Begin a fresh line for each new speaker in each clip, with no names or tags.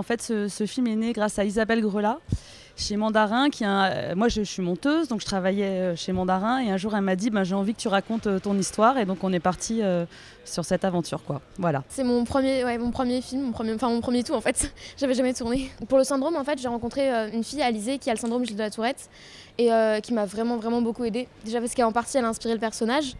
En fait, ce film est né grâce à Isabelle Grelat, chez Mandarin. Moi, je suis monteuse, donc je travaillais chez Mandarin. Et un jour, elle m'a dit j'ai envie que tu racontes ton histoire. Et donc, on est parti sur cette aventure, quoi. Voilà.
C'est mon premier film, mon premier tout en fait. J'avais jamais tourné. Pour le syndrome, en fait, j'ai rencontré une fille, Alizée, qui a le syndrome de la Tourette et qui m'a vraiment, vraiment beaucoup aidée. Déjà parce qu'en partie, elle a inspiré le personnage.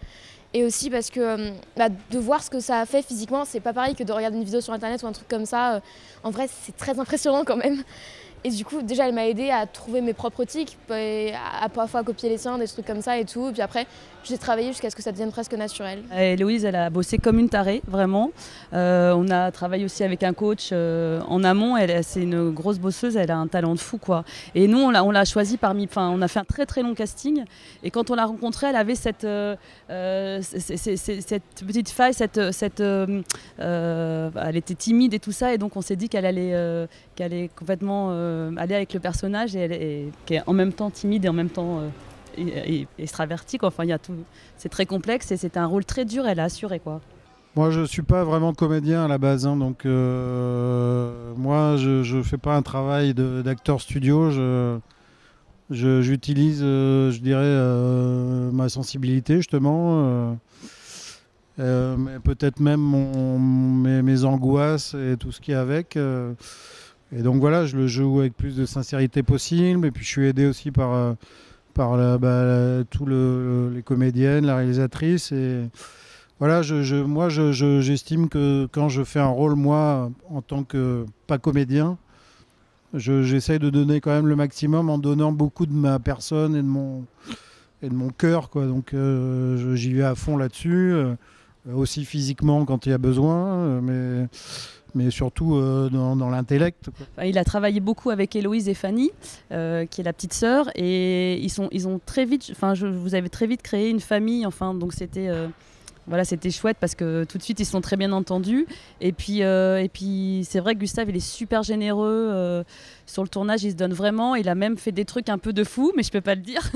Et aussi parce que de voir ce que ça a fait physiquement, c'est pas pareil que de regarder une vidéo sur internet ou un truc comme ça. En vrai, c'est très impressionnant quand même. Et du coup, déjà, elle m'a aidée à trouver mes propres tics, et à parfois copier les siens, des trucs comme ça et tout. Et puis après, j'ai travaillé jusqu'à ce que ça devienne presque naturel.
Héloïse, elle a bossé comme une tarée, vraiment. On a travaillé aussi avec un coach en amont. C'est une grosse bosseuse, elle a un talent de fou, quoi. Et nous, on l'a choisie on a fait un très très long casting. Et quand on l'a rencontrée, elle avait cette petite faille, elle était timide et tout ça. Et donc, on s'est dit qu'elle allait complètement aller avec le personnage et qui est en même temps timide et en même temps et extravertie, quoi. Enfin, il y a tout. C'est très complexe et c'est un rôle très dur. Elle a assuré, quoi.
Moi, je suis pas vraiment comédien à la base, hein, donc moi, je fais pas un travail d'acteur studio. J'utilise, je dirais, ma sensibilité justement, mais peut-être même mes angoisses et tout ce qui est avec. Et donc voilà, je le joue avec plus de sincérité possible. Et puis je suis aidé aussi par tous les comédiennes, la réalisatrice. Et voilà, moi j'estime que quand je fais un rôle, moi, en tant que pas comédien, j'essaye de donner quand même le maximum en donnant beaucoup de ma personne et de mon cœur, quoi. Donc j'y vais à fond là-dessus, aussi physiquement quand il y a besoin, mais surtout dans l'intellect, quoi.
Enfin, il a travaillé beaucoup avec Héloïse et Fanny, qui est la petite sœur, et ils ont très vite, vous avez très vite créé une famille, donc c'était chouette parce que tout de suite ils se sont très bien entendus. Et puis c'est vrai que Gustave, il est super généreux sur le tournage, il se donne vraiment. Il a même fait des trucs un peu de fou, mais je peux pas le dire.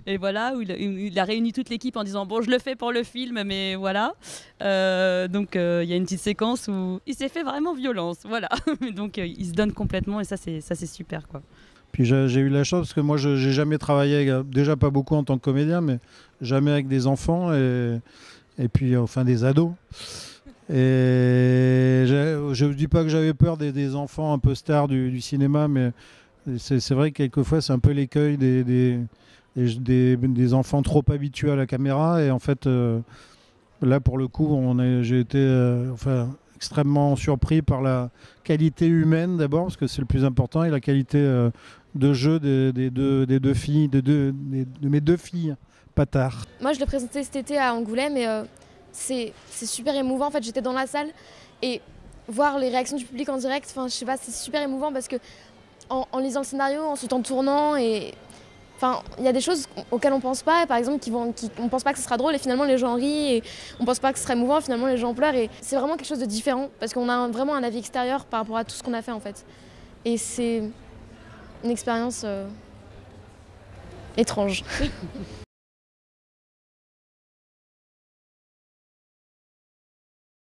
Et voilà, où il a réuni toute l'équipe en disant je le fais pour le film, mais voilà. Donc il y a une petite séquence où il s'est fait vraiment violence, voilà. Donc il se donne complètement et ça c'est super, quoi.
Puis j'ai eu la chance parce que moi j'ai jamais travaillé déjà pas beaucoup en tant que comédien, mais jamais avec des enfants et puis enfin des ados. Et je ne dis pas que j'avais peur des enfants un peu stars du cinéma, mais c'est vrai que quelquefois c'est un peu l'écueil des enfants trop habitués à la caméra. Et en fait, là pour le coup, j'ai été extrêmement surpris par la qualité humaine d'abord, parce que c'est le plus important, et la qualité de jeu des deux filles, de mes deux filles. Patard.
Moi, je l'ai présenté cet été à Angoulême et c'est super émouvant. En fait, j'étais dans la salle et voir les réactions du public en direct, je sais pas, c'est super émouvant parce que en lisant le scénario, ensuite en tournant, et il y a des choses auxquelles on pense pas, par exemple, on pense pas que ce sera drôle et finalement les gens rient, et on pense pas que ce sera émouvant, finalement les gens pleurent, et c'est vraiment quelque chose de différent parce qu'on a vraiment un avis extérieur par rapport à tout ce qu'on a fait, en fait. Et c'est une expérience étrange.